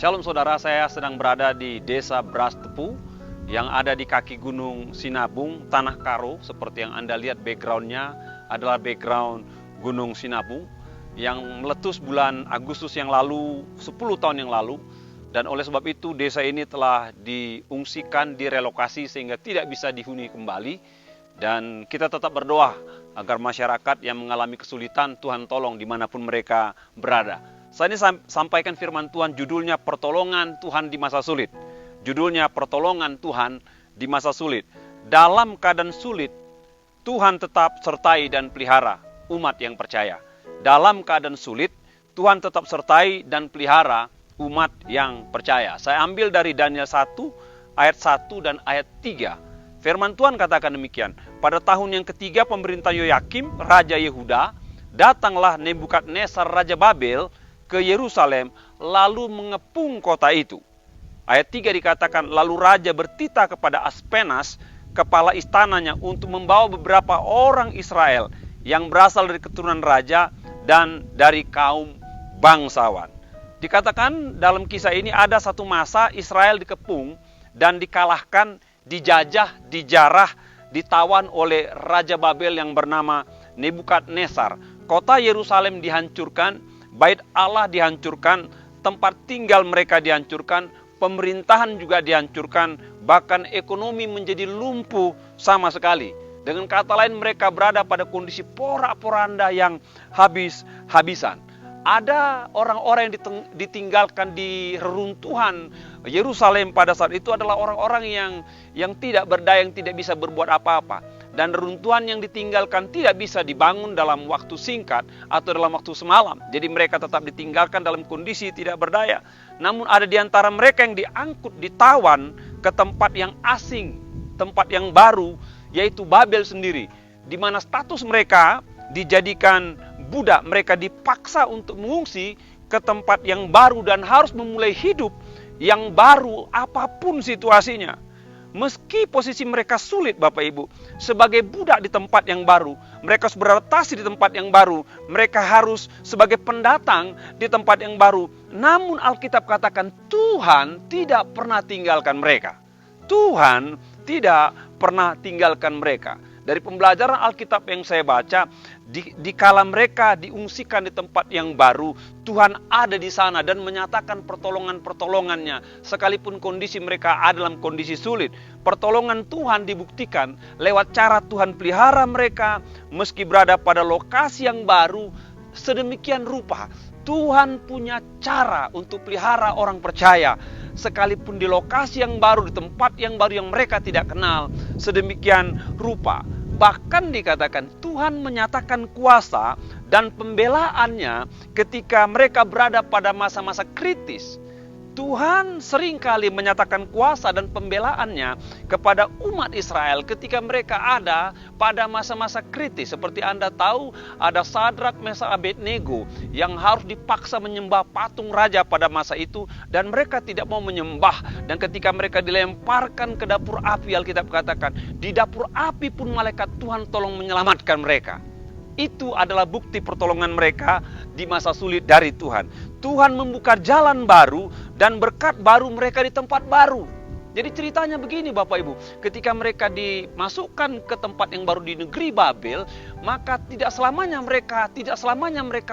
Shalom saudara, saya sedang berada di desa Brastepu yang ada di kaki gunung Sinabung, Tanah Karo. Seperti yang Anda lihat backgroundnya adalah background gunung Sinabung yang meletus bulan Agustus yang lalu, 10 tahun yang lalu. Dan oleh sebab itu desa ini telah diungsikan, direlokasi sehingga tidak bisa dihuni kembali. Dan kita tetap berdoa agar masyarakat yang mengalami kesulitan, Tuhan tolong dimanapun mereka berada. Saya ini sampaikan firman Tuhan, judulnya Pertolongan Tuhan di Masa Sulit. Judulnya Pertolongan Tuhan di Masa Sulit. Dalam keadaan sulit, Tuhan tetap sertai dan pelihara umat yang percaya. Dalam keadaan sulit, Tuhan tetap sertai dan pelihara umat yang percaya. Saya ambil dari Daniel 1, ayat 1 dan ayat 3. Firman Tuhan katakan demikian. Pada tahun yang ketiga pemerintah Yoyakim, Raja Yehuda, datanglah Nebukadnezar Raja Babel ke Yerusalem, lalu mengepung kota itu. Ayat 3 dikatakan, lalu raja bertitah kepada Aspenas, kepala istananya, untuk membawa beberapa orang Israel yang berasal dari keturunan raja dan dari kaum bangsawan. Dikatakan dalam kisah ini ada satu masa Israel dikepung dan dikalahkan, dijajah, dijarah, ditawan oleh Raja Babel yang bernama Nebukadnezar. Kota Yerusalem dihancurkan, Bait Allah dihancurkan, tempat tinggal mereka dihancurkan, pemerintahan juga dihancurkan, bahkan ekonomi menjadi lumpuh sama sekali. Dengan kata lain, mereka berada pada kondisi porak-poranda yang habis-habisan. Ada orang-orang yang ditinggalkan di reruntuhan Yerusalem pada saat itu adalah orang-orang yang tidak berdaya, yang tidak bisa berbuat apa-apa. Dan reruntuhan yang ditinggalkan tidak bisa dibangun dalam waktu singkat atau dalam waktu semalam. Jadi mereka tetap ditinggalkan dalam kondisi tidak berdaya. Namun ada di antara mereka yang diangkut, ditawan ke tempat yang asing, tempat yang baru, yaitu Babel sendiri. Di mana status mereka dijadikan budak, mereka dipaksa untuk mengungsi ke tempat yang baru dan harus memulai hidup yang baru apapun situasinya. Meski posisi mereka sulit Bapak Ibu, sebagai budak di tempat yang baru, mereka harus beradaptasi di tempat yang baru, mereka harus sebagai pendatang di tempat yang baru. Namun Alkitab katakan Tuhan tidak pernah tinggalkan mereka. Tuhan tidak pernah tinggalkan mereka. Dari pembelajaran Alkitab yang saya baca, dikala mereka diungsikan di tempat yang baru, Tuhan ada di sana dan menyatakan pertolongan-pertolongannya. Sekalipun kondisi mereka ada dalam kondisi sulit, pertolongan Tuhan dibuktikan lewat cara Tuhan pelihara mereka, meski berada pada lokasi yang baru. Sedemikian rupa, Tuhan punya cara untuk pelihara orang percaya. Sekalipun di lokasi yang baru, di tempat yang baru yang mereka tidak kenal, sedemikian rupa. Bahkan dikatakan Tuhan menyatakan kuasa dan pembelaannya ketika mereka berada pada masa-masa kritis. Tuhan seringkali menyatakan kuasa dan pembelaannya kepada umat Israel ketika mereka ada pada masa-masa kritis. Seperti Anda tahu, ada Sadrak, Mesak, Abednego yang harus dipaksa menyembah patung raja pada masa itu, dan mereka tidak mau menyembah. Dan ketika mereka dilemparkan ke dapur api, Alkitab katakan di dapur api pun malaikat Tuhan tolong menyelamatkan mereka. Itu adalah bukti pertolongan mereka di masa sulit dari Tuhan. Tuhan membuka jalan baru dan berkat baru mereka di tempat baru. Jadi ceritanya begini Bapak Ibu, ketika mereka dimasukkan ke tempat yang baru di negeri Babel, maka tidak selamanya mereka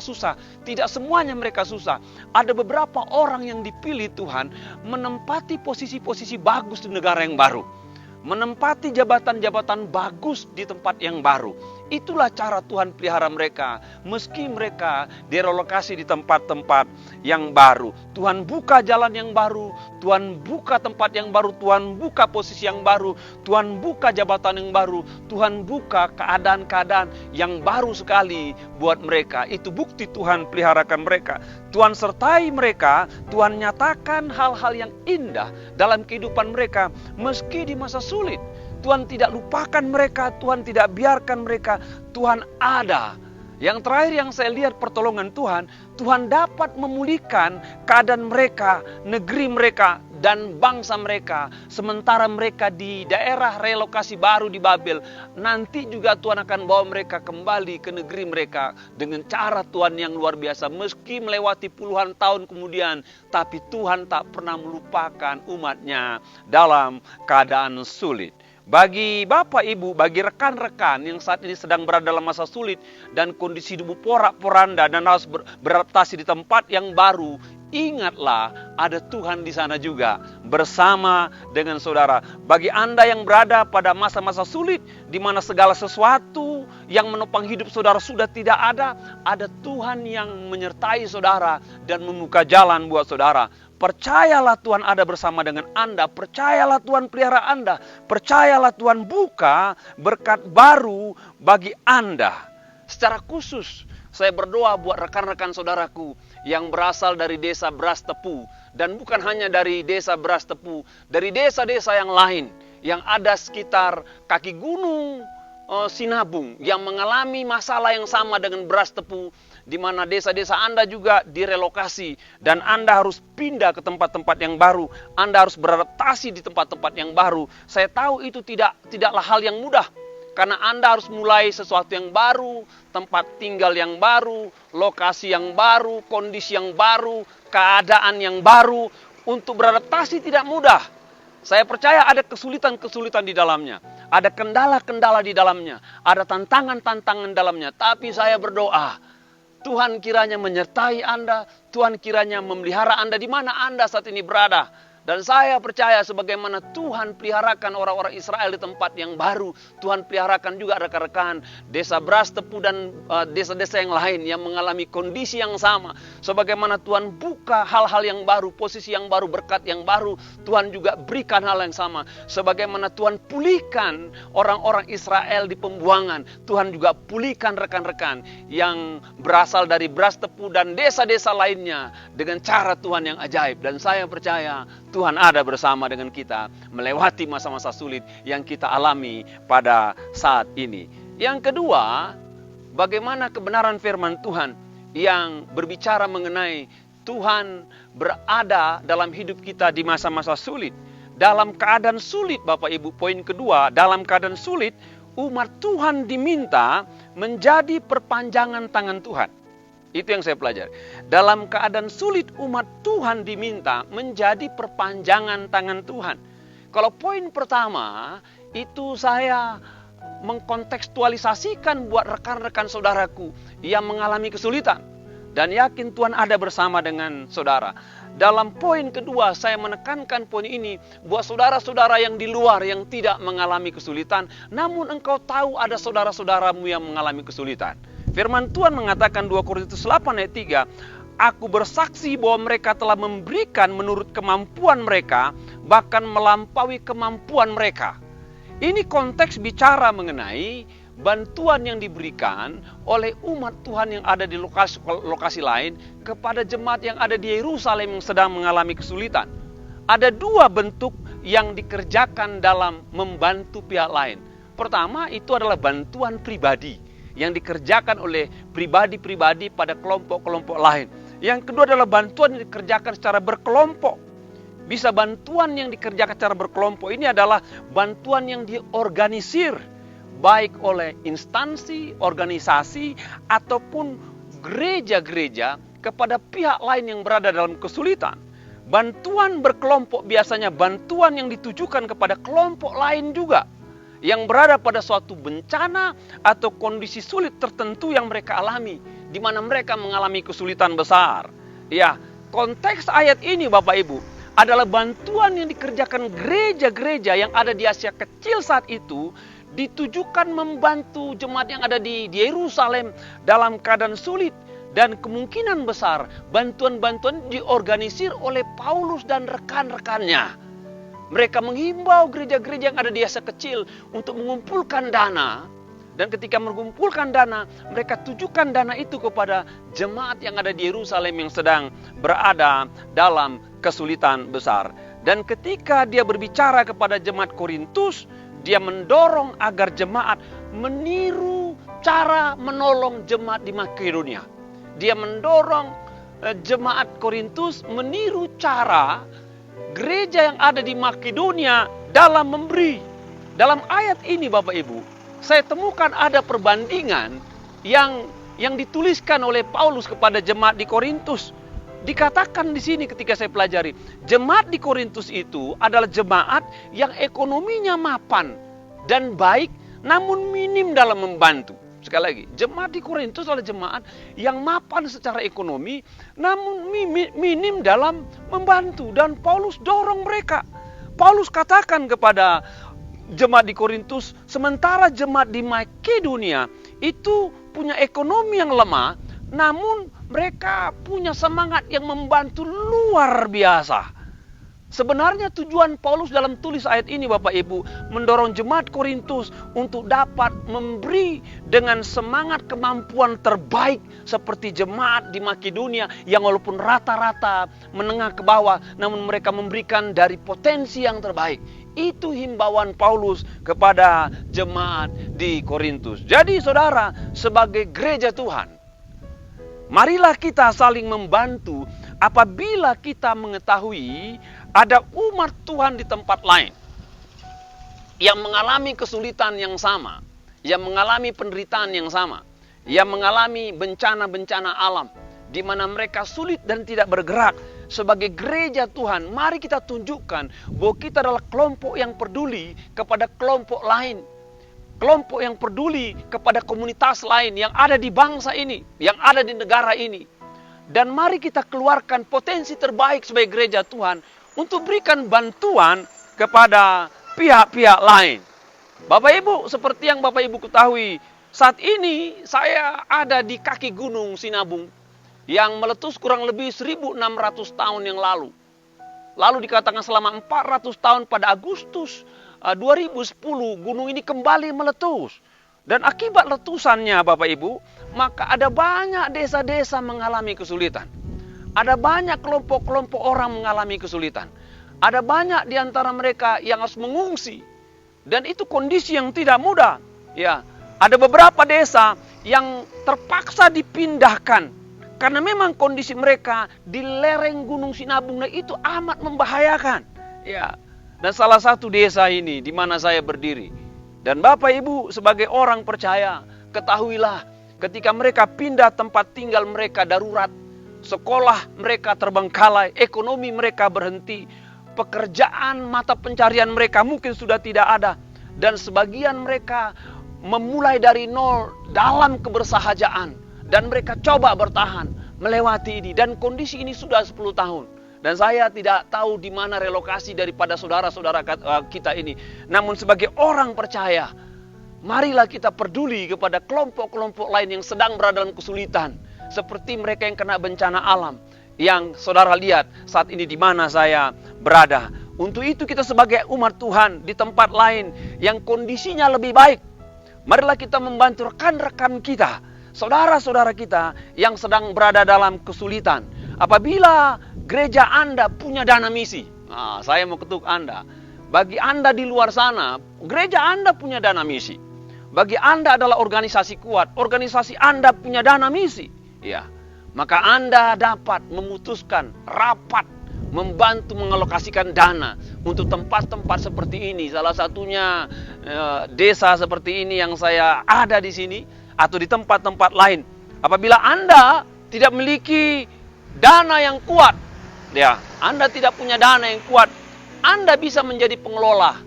susah, tidak semuanya mereka susah. Ada beberapa orang yang dipilih Tuhan menempati posisi-posisi bagus di negara yang baru, menempati jabatan-jabatan bagus di tempat yang baru. Itulah cara Tuhan pelihara mereka. Meski mereka direlokasi di tempat-tempat yang baru, Tuhan buka jalan yang baru, Tuhan buka tempat yang baru, Tuhan buka posisi yang baru, Tuhan buka jabatan yang baru, Tuhan buka keadaan-keadaan yang baru sekali buat mereka. Itu bukti Tuhan peliharakan mereka. Tuhan sertai mereka, Tuhan nyatakan hal-hal yang indah dalam kehidupan mereka meski di masa sulit. Tuhan tidak lupakan mereka, Tuhan tidak biarkan mereka, Tuhan ada Yang terakhir yang saya lihat pertolongan Tuhan, Tuhan dapat memulihkan keadaan mereka, negeri mereka, dan bangsa mereka. Sementara mereka di daerah relokasi baru di Babel, nanti juga Tuhan akan bawa mereka kembali ke negeri mereka dengan cara Tuhan yang luar biasa. Meski melewati puluhan tahun kemudian, tapi Tuhan tak pernah melupakan umatnya dalam keadaan sulit. Bagi Bapak Ibu, bagi rekan-rekan yang saat ini sedang berada dalam masa sulit dan kondisi hidup porak-poranda dan harus beradaptasi di tempat yang baru, ingatlah ada Tuhan di sana juga bersama dengan saudara. Bagi Anda yang berada pada masa-masa sulit di mana segala sesuatu yang menopang hidup saudara sudah tidak ada Tuhan yang menyertai saudara dan membuka jalan buat saudara. Percayalah Tuhan ada bersama dengan Anda. Percayalah Tuhan pelihara Anda. Percayalah Tuhan buka berkat baru bagi Anda. Secara khusus saya berdoa buat rekan-rekan saudaraku yang berasal dari desa Beras Tepu. Dan bukan hanya dari desa Beras Tepu, dari desa-desa yang lain yang ada sekitar kaki gunung Sinabung yang mengalami masalah yang sama dengan Beras Tepu, di mana desa-desa Anda juga direlokasi dan Anda harus pindah ke tempat-tempat yang baru. Anda harus beradaptasi di tempat-tempat yang baru. Saya tahu itu tidaklah hal yang mudah, karena Anda harus mulai sesuatu yang baru, tempat tinggal yang baru, lokasi yang baru, kondisi yang baru, keadaan yang baru. Untuk beradaptasi tidak mudah. Saya percaya ada kesulitan-kesulitan di dalamnya. Ada kendala-kendala di dalamnya. Ada tantangan-tantangan dalamnya. Tapi saya berdoa, Tuhan kiranya menyertai Anda. Tuhan kiranya memelihara Anda di mana Anda saat ini berada. Dan saya percaya sebagaimana Tuhan peliharakan orang-orang Israel di tempat yang baru, Tuhan peliharakan juga rekan-rekan desa Beras Tepu dan desa-desa yang lain yang mengalami kondisi yang sama. Sebagaimana Tuhan buka hal-hal yang baru, posisi yang baru, berkat yang baru, Tuhan juga berikan hal yang sama. Sebagaimana Tuhan pulihkan orang-orang Israel di pembuangan, Tuhan juga pulihkan rekan-rekan yang berasal dari Beras Tepu dan desa-desa lainnya dengan cara Tuhan yang ajaib. Dan saya percaya Tuhan ada bersama dengan kita melewati masa-masa sulit yang kita alami pada saat ini. Yang kedua, bagaimana kebenaran firman Tuhan yang berbicara mengenai Tuhan berada dalam hidup kita di masa-masa sulit. Dalam keadaan sulit, Bapak Ibu, poin kedua, dalam keadaan sulit, umat Tuhan diminta menjadi perpanjangan tangan Tuhan. Itu yang saya pelajari. Dalam keadaan sulit, umat Tuhan diminta menjadi perpanjangan tangan Tuhan. Kalau poin pertama, itu saya mengkontekstualisasikan buat rekan-rekan saudaraku yang mengalami kesulitan. Dan yakin Tuhan ada bersama dengan saudara. Dalam poin kedua, saya menekankan poin ini buat saudara-saudara yang di luar yang tidak mengalami kesulitan. Namun engkau tahu ada saudara-saudaramu yang mengalami kesulitan. Firman Tuhan mengatakan 2 Korintus 8 ayat 3, Aku bersaksi bahwa mereka telah memberikan menurut kemampuan mereka, bahkan melampaui kemampuan mereka. Ini konteks bicara mengenai bantuan yang diberikan oleh umat Tuhan yang ada di lokasi lain kepada jemaat yang ada di Yerusalem yang sedang mengalami kesulitan. Ada dua bentuk yang dikerjakan dalam membantu pihak lain. Pertama, itu adalah bantuan pribadi yang dikerjakan oleh pribadi-pribadi pada kelompok-kelompok lain. Yang kedua adalah bantuan yang dikerjakan secara berkelompok. Bisa bantuan yang dikerjakan secara berkelompok ini adalah bantuan yang diorganisir, baik oleh instansi, organisasi, ataupun gereja-gereja kepada pihak lain yang berada dalam kesulitan. Bantuan berkelompok biasanya bantuan yang ditujukan kepada kelompok lain juga, yang berada pada suatu bencana atau kondisi sulit tertentu yang mereka alami, di mana mereka mengalami kesulitan besar. Ya, konteks ayat ini Bapak Ibu adalah bantuan yang dikerjakan gereja-gereja yang ada di Asia Kecil saat itu, ditujukan membantu jemaat yang ada di Yerusalem dalam keadaan sulit. Dan kemungkinan besar bantuan-bantuan diorganisir oleh Paulus dan rekan-rekannya. Mereka menghimbau gereja-gereja yang ada di Asia Kecil untuk mengumpulkan dana. Dan ketika mengumpulkan dana, mereka tujukan dana itu kepada jemaat yang ada di Yerusalem yang sedang berada dalam kesulitan besar. Dan ketika dia berbicara kepada jemaat Korintus, dia mendorong agar jemaat meniru cara menolong jemaat di Makedonia. Dia mendorong jemaat Korintus meniru cara gereja yang ada di Makedonia dalam memberi. Dalam ayat ini Bapak Ibu, saya temukan ada perbandingan yang dituliskan oleh Paulus kepada jemaat di Korintus. Dikatakan di sini ketika saya pelajari, jemaat di Korintus itu adalah jemaat yang ekonominya mapan dan baik, namun minim dalam membantu. Sekali lagi, jemaat di Korintus adalah jemaat yang mapan secara ekonomi, namun minim dalam membantu. Dan Paulus dorong mereka. Paulus katakan kepada jemaat di Korintus, sementara jemaat di Makedonia itu punya ekonomi yang lemah, namun mereka punya semangat yang membantu luar biasa. Sebenarnya tujuan Paulus dalam tulis ayat ini Bapak Ibu, mendorong jemaat Korintus untuk dapat memberi dengan semangat kemampuan terbaik seperti jemaat di Makedonia yang walaupun rata-rata menengah ke bawah, namun mereka memberikan dari potensi yang terbaik. Itu himbauan Paulus kepada jemaat di Korintus. Jadi saudara, sebagai gereja Tuhan, marilah kita saling membantu apabila kita mengetahui ada umat Tuhan di tempat lain yang mengalami kesulitan yang sama, yang mengalami penderitaan yang sama, yang mengalami bencana-bencana alam, di mana mereka sulit dan tidak bergerak. Sebagai gereja Tuhan, mari kita tunjukkan bahwa kita adalah kelompok yang peduli kepada kelompok lain. Kelompok yang peduli kepada komunitas lain yang ada di bangsa ini, yang ada di negara ini. Dan mari kita keluarkan potensi terbaik sebagai gereja Tuhan untuk berikan bantuan kepada pihak-pihak lain. Bapak Ibu, seperti yang Bapak Ibu ketahui, saat ini saya ada di kaki gunung Sinabung yang meletus kurang lebih 1600 tahun yang lalu. Lalu dikatakan selama 400 tahun pada Agustus 2010 gunung ini kembali meletus. Dan akibat letusannya Bapak Ibu, maka ada banyak desa-desa mengalami kesulitan. Ada banyak kelompok-kelompok orang mengalami kesulitan. Ada banyak di antara mereka yang harus mengungsi. Dan itu kondisi yang tidak mudah. Ya, ada beberapa desa yang terpaksa dipindahkan karena memang kondisi mereka di lereng Gunung Sinabung itu amat membahayakan. Ya. Dan salah satu desa ini di mana saya berdiri. Dan Bapak Ibu sebagai orang percaya, ketahuilah ketika mereka pindah tempat tinggal mereka darurat, sekolah mereka terbengkalai, ekonomi mereka berhenti, pekerjaan mata pencarian mereka mungkin sudah tidak ada, dan sebagian mereka memulai dari nol dalam kebersahajaan, dan mereka coba bertahan melewati ini, dan kondisi ini sudah 10 tahun. Dan saya tidak tahu di mana relokasi daripada saudara-saudara kita ini. Namun sebagai orang percaya, marilah kita peduli kepada kelompok-kelompok lain yang sedang berada dalam kesulitan. Seperti mereka yang kena bencana alam. Yang saudara lihat saat ini di mana saya berada. Untuk itu kita sebagai umat Tuhan di tempat lain yang kondisinya lebih baik, marilah kita membantu rekan-rekan kita, saudara-saudara kita yang sedang berada dalam kesulitan. Apabila gereja Anda punya dana misi, saya mau ketuk Anda. Bagi Anda di luar sana, gereja Anda punya dana misi. Bagi Anda adalah organisasi kuat, organisasi Anda punya dana misi. Ya, maka Anda dapat memutuskan rapat, membantu mengalokasikan dana untuk tempat-tempat seperti ini. Salah satunya desa seperti ini yang saya ada di sini, atau di tempat-tempat lain. Apabila Anda tidak memiliki dana yang kuat, ya, Anda tidak punya dana yang kuat, Anda bisa menjadi pengelola.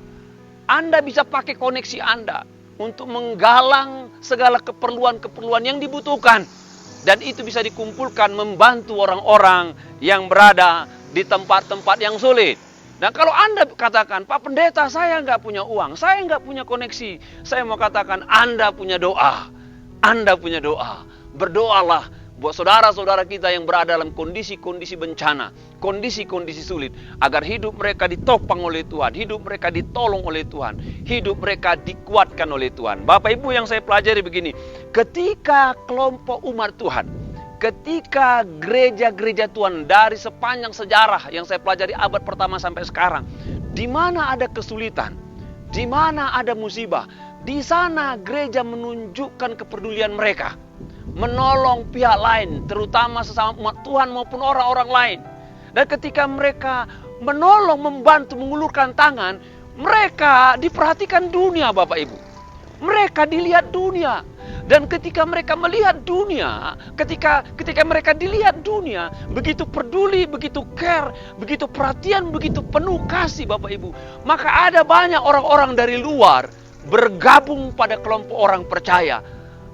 Anda bisa pakai koneksi Anda untuk menggalang segala keperluan-keperluan yang dibutuhkan. Dan itu bisa dikumpulkan membantu orang-orang yang berada di tempat-tempat yang sulit. Dan kalau Anda katakan, Pak Pendeta, saya nggak punya uang, saya nggak punya koneksi, saya mau katakan Anda punya doa. Anda punya doa. Berdoalah buat saudara-saudara kita yang berada dalam kondisi-kondisi bencana, kondisi-kondisi sulit, agar hidup mereka ditopang oleh Tuhan, hidup mereka ditolong oleh Tuhan, hidup mereka dikuatkan oleh Tuhan. Bapak Ibu yang saya pelajari begini, ketika kelompok umat Tuhan, ketika gereja-gereja Tuhan dari sepanjang sejarah yang saya pelajari abad pertama sampai sekarang, di mana ada kesulitan, di mana ada musibah, Di sana gereja menunjukkan kepedulian mereka, menolong pihak lain, terutama sesama umat Tuhan maupun orang-orang lain. Dan ketika mereka menolong, membantu, mengulurkan tangan, mereka diperhatikan dunia, Bapak Ibu. Mereka dilihat dunia. Dan ketika mereka melihat dunia, ketika mereka dilihat dunia, begitu peduli, begitu care, begitu perhatian, begitu penuh kasih, Bapak Ibu, maka ada banyak orang-orang dari luar bergabung pada kelompok orang percaya.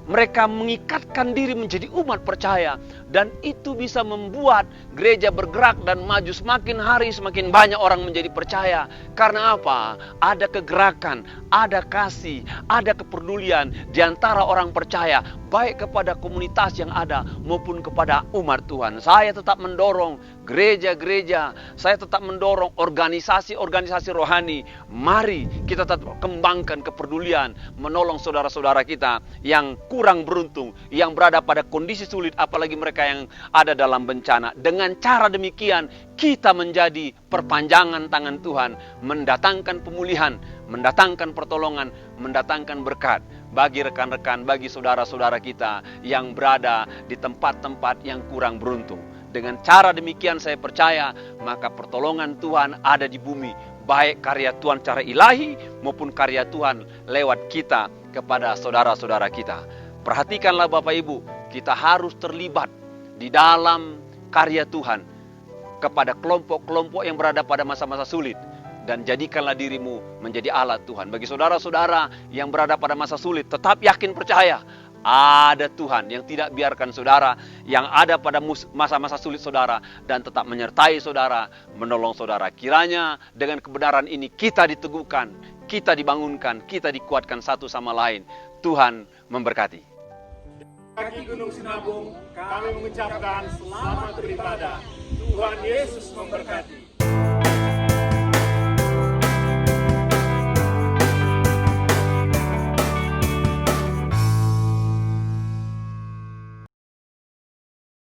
Mereka mengikatkan diri menjadi umat percaya, dan itu bisa membuat gereja bergerak dan maju. Semakin hari semakin banyak orang menjadi percaya. Karena apa? Ada kegerakan, ada kasih, ada kepedulian di antara orang percaya, baik kepada komunitas yang ada maupun kepada umat Tuhan. Saya tetap mendorong gereja-gereja, saya tetap mendorong organisasi-organisasi rohani. Mari kita tetap kembangkan kepedulian, menolong saudara-saudara kita yang kurang beruntung, yang berada pada kondisi sulit, apalagi mereka yang ada dalam bencana. Dengan cara demikian, kita menjadi perpanjangan tangan Tuhan, mendatangkan pemulihan, mendatangkan pertolongan, mendatangkan berkat bagi rekan-rekan, bagi saudara-saudara kita yang berada di tempat-tempat yang kurang beruntung. Dengan cara demikian saya percaya, maka pertolongan Tuhan ada di bumi, baik karya Tuhan secara ilahi maupun karya Tuhan lewat kita kepada saudara-saudara kita. Perhatikanlah Bapak Ibu, kita harus terlibat di dalam karya Tuhan kepada kelompok-kelompok yang berada pada masa-masa sulit. Dan jadikanlah dirimu menjadi alat Tuhan. Bagi saudara-saudara yang berada pada masa sulit, tetap yakin percaya. Ada Tuhan yang tidak biarkan saudara yang ada pada masa-masa sulit saudara, dan tetap menyertai saudara, menolong saudara. Kiranya dengan kebenaran ini kita diteguhkan, kita dibangunkan, kita dikuatkan satu sama lain. Tuhan memberkati. Kaki Gunung Sinabung, kami mengucapkan selamat beribadah. Tuhan Yesus memberkati.